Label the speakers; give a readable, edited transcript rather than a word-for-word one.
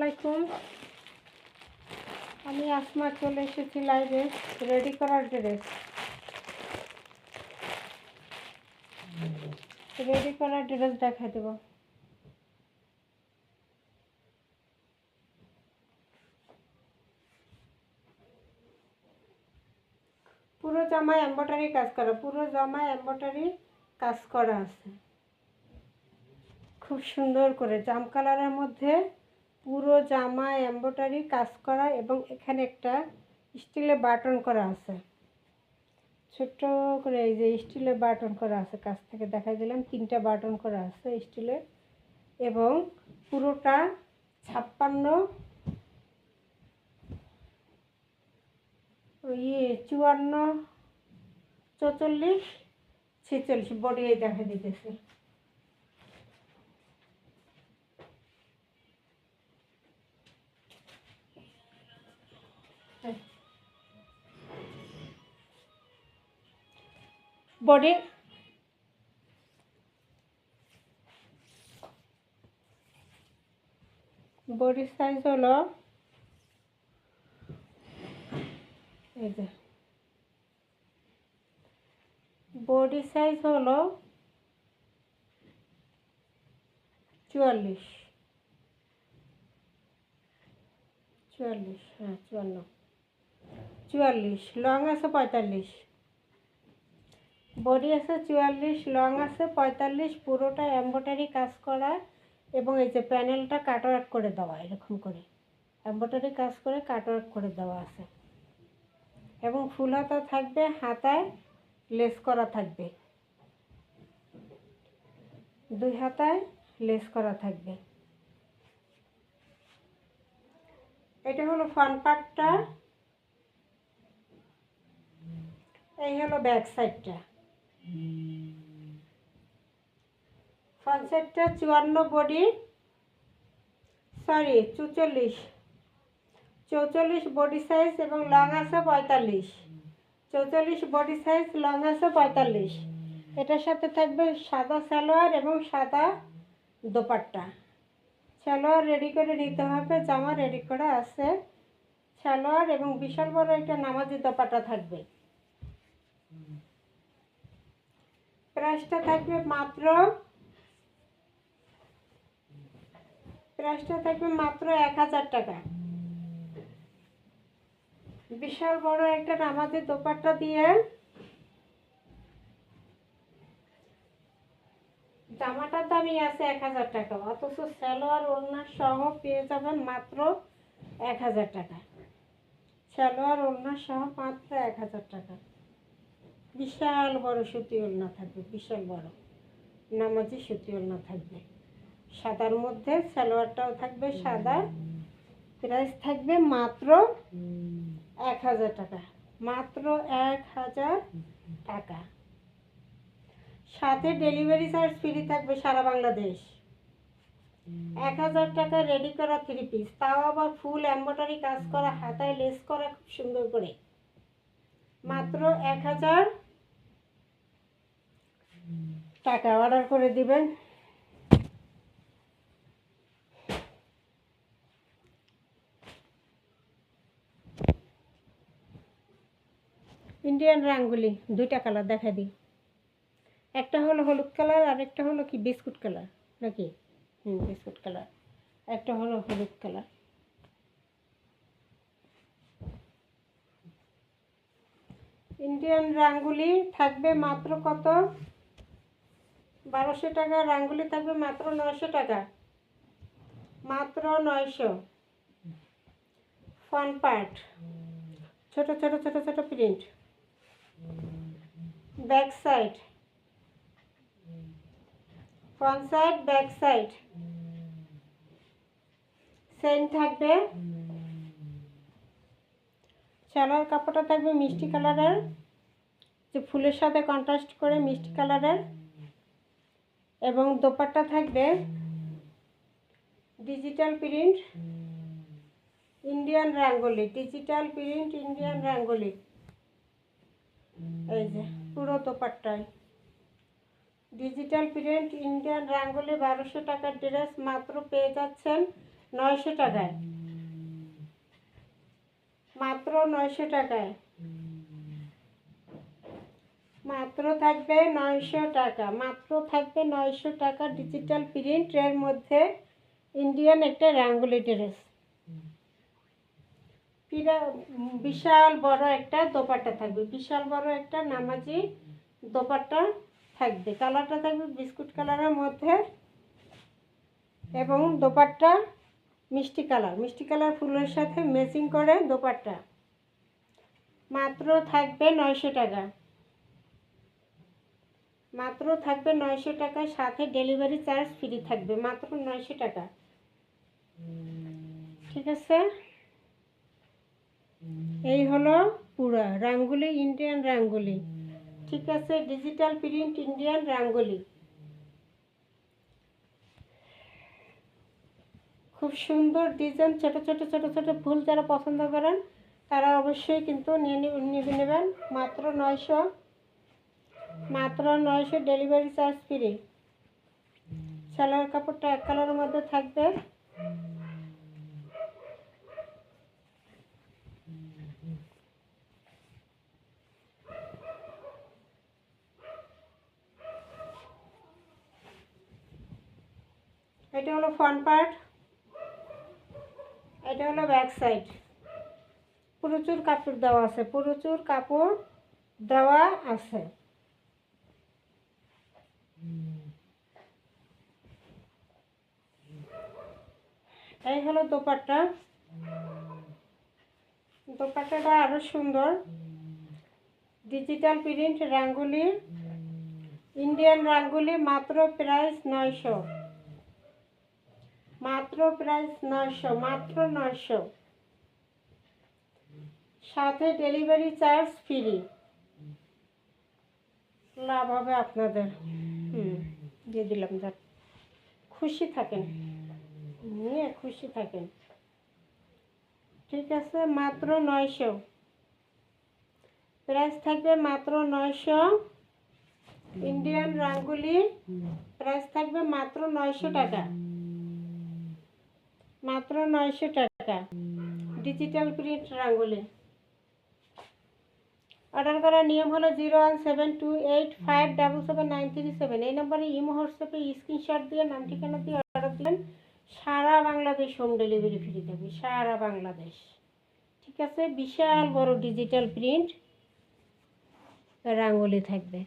Speaker 1: আলাইকুম। আমি আসমা চলে এসেছি লাইভে। রেডি করার ড্রেস দেখাই দেব। পুরো জামায় এমব্রয়ডারি কাজ করা, আছে খুব সুন্দর করে জাম কালারের মধ্যে পুরো জামায় এমব্রয়ডারি কাজ করা, এবং এখানে একটা স্টিলের বাটন করা আছে, ছোট্ট করে এই যে স্টিলের বাটন করা আছে। কাছ থেকে দেখাই দিলাম, 3টা বাটন করা আছে স্টিলের, এবং পুরোটা 56 54 44 46 বডি দেখা দিতেছে। বডি সাইজ হলো এই যে, বডি সাইজ হলো 44 হ্যাঁ 44 লং আছে 45, বডি আছে 44, লং আছে 45, পুরোটা এমব্রয়ডারি কাজ করা, এবং এই যে প্যানেলটা কাটওয়ার্ক করে দেওয়া, এরকম করে এমব্রয়ডারি কাজ করে কাটওয়ার্ক করে দেওয়া আছে, এবং ফুল হাতা থাকবে, হাতায় লেস করা থাকবে, 2 হাতায় লেস করা থাকবে। এটা হলো ফ্রন্ট পার্টটা, এই হলো ব্যাক সাইডটা। ফ্রন্ট সাইডটা 54 বডি, 44 বডি সাইজ, এবং লং আছে 45, 44 বডি সাইজ, লং আছে 45। এটার সাথে থাকবে সাদা সালোয়ার এবং সাদা দোপাট্টা। সালোয়ার রেডি করে নিতে হবে, জামা রেডি করা আছে, সালোয়ার এবং বিশাল বড় একটা নামাজি দোপাট্টা থাকবে। প্রাইসটা থাকবে মাত্র 1000 টাকা। বিশাল বড় একটা নামাজি দোপাট্টা দিয়ে জামাটার দামই আছে 1000 টাকা, অথচ সালোয়ার ওড়না সহ পেয়ে যাবেন মাত্র 1000 টাকা। সালোয়ার ওড়না সহ মাত্র 1000 টাকা। বিশাল বড় সুতি ওড়না থাকবে, বিশাল বড় নামাজি সুতি ওড়না থাকবে, সাদার মধ্যে সালোয়ারটাও থাকবে সাদা। প্রাইস থাকবে মাত্র 1000 টাকা, মাত্র 1000 টাকা। সাথে ডেলিভারি চার্জ ফ্রি থাকবে সারা বাংলাদেশ। 1000 টাকা রেডি করা 3 পিস, তাও আবার ফুল এমব্রয়ডারি কাজ করা, হাতায় লেস করা খুব সুন্দর করে, মাত্র 1000 টাকা। অর্ডার করে দিবেন। ইন্ডিয়ান রাঙ্গুলি 2টা কালার দেখা দিই, একটা হলো হলুদ কালার, আর একটা হলো কি বিস্কুট কালার নাকি, বিস্কুট কালার, একটা হলো হলুদ কালার। ইন্ডিয়ান রাঙ্গুলি থাকবে মাত্র কত, 1200 টাকা। রাঙ্গুলি থাকবে মাত্র 900 টাকা, মাত্র 900। ফ্রন্ট পার্ট ছোট ছোট ছোট ছোট print, back side, front side, back side same থাকবে। সালোয়ার কাপড়টা থাকবে মিষ্টি কালারের, যে ফুলের সাথে কন্ট্রাস্ট করে মিষ্টি কালারের, এবং দোপাট্টা থাকবে digital print Indian rangoli, digital print Indian rangoli. এই যে পুরো দোপাট্টায় ডিজিটাল প্রিন্ট ইন্ডিয়ান রাঙ্গোলি। 1200 টাকার ড্রেস মাত্র পেয়ে যাচ্ছেন 900 টাকায়, মাত্র 900 টাকায়, মাত্র থাকবে 900 টাকা, মাত্র থাকবে 900 টাকা ডিজিটাল প্রিন্টের মধ্যে ইন্ডিয়ান একটা রাঙ্গুলি ড্রেস। বিশাল বড় একটা দোপাট্টা থাকবে, বিশাল বড় একটা নামাজি দোপাট্টা থাকবে। কালারটা থাকবে বিস্কুট কালারের মধ্যে এবং দোপাট্টা মিষ্টি কালার ফুলের সাথে ম্যাচিং করে দোপাট্টা। মাত্র থাকবে 900 টাকা, মাত্র থাকবে 900 টাকা, সাথে ডেলিভারি চার্জ ফ্রি থাকবে, মাত্র 900 টাকা। ঠিক আছে, এই হলো পুরা রাঙ্গুলি, ইন্ডিয়ান রাঙ্গুলি। ঠিক আছে, ডিজিটাল প্রিন্ট ইন্ডিয়ান রাঙ্গুলি, খুব সুন্দর ডিজাইন, ছোট ছোট ছোট ছোট ফুল। যারা পছন্দ করেন তারা অবশ্যই কিন্তু নেবেন। মাত্র 900, মাত্র 900, ডেলিভারি চার্জ ফ্রি। সালোয়ার কাপড়টা এক কালারের মধ্যে থাকবে। এটা হলো ফ্রন্ট পার্ট, এটা হলো ব্যাক সাইড। প্রচুর কাপড় দেওয়া আছে, প্রচুর কাপড় দেওয়া আছে। এই হলো দোপাট্টা, দোপাট্টাটা আরো সুন্দর। ডিজিটাল প্রিন্ট রাঙ্গুলি, ইন্ডিয়ান রাঙ্গুলি, মাত্র প্রাইস 900, মাত্র প্রাইস 900, মাত্র 900, সাথে ডেলিভারি চার্জ ফ্রি। লাভ হবে আপনাদের। দিয়ে দিলাম, যাক খুশি থাকেন, নিয়ে খুশি থাকেন। ঠিক আছে, মাত্র 900, প্রাইস থাকবে মাত্র 900। ইন্ডিয়ান রাঙ্গুলি প্রাইস থাকবে মাত্র 900 টাকা, মাত্র 900 টাকা। ডিজিটাল প্রিন্ট রাঙ্গুলি। অর্ডার করার নিয়ম হলো 017285777937। এই নম্বরে ইমো হোয়াটসঅ্যাপে স্ক্রিনশট দিয়ে নাম ঠিকানা দিয়ে অর্ডার দিলেন। সারা বাংলাদেশ হোম ডেলিভারি ফ্রি থাকবে, সারা বাংলাদেশ। ঠিক আছে, বিশাল বড় ডিজিটাল প্রিন্ট রাঙ্গুলি থাকবে।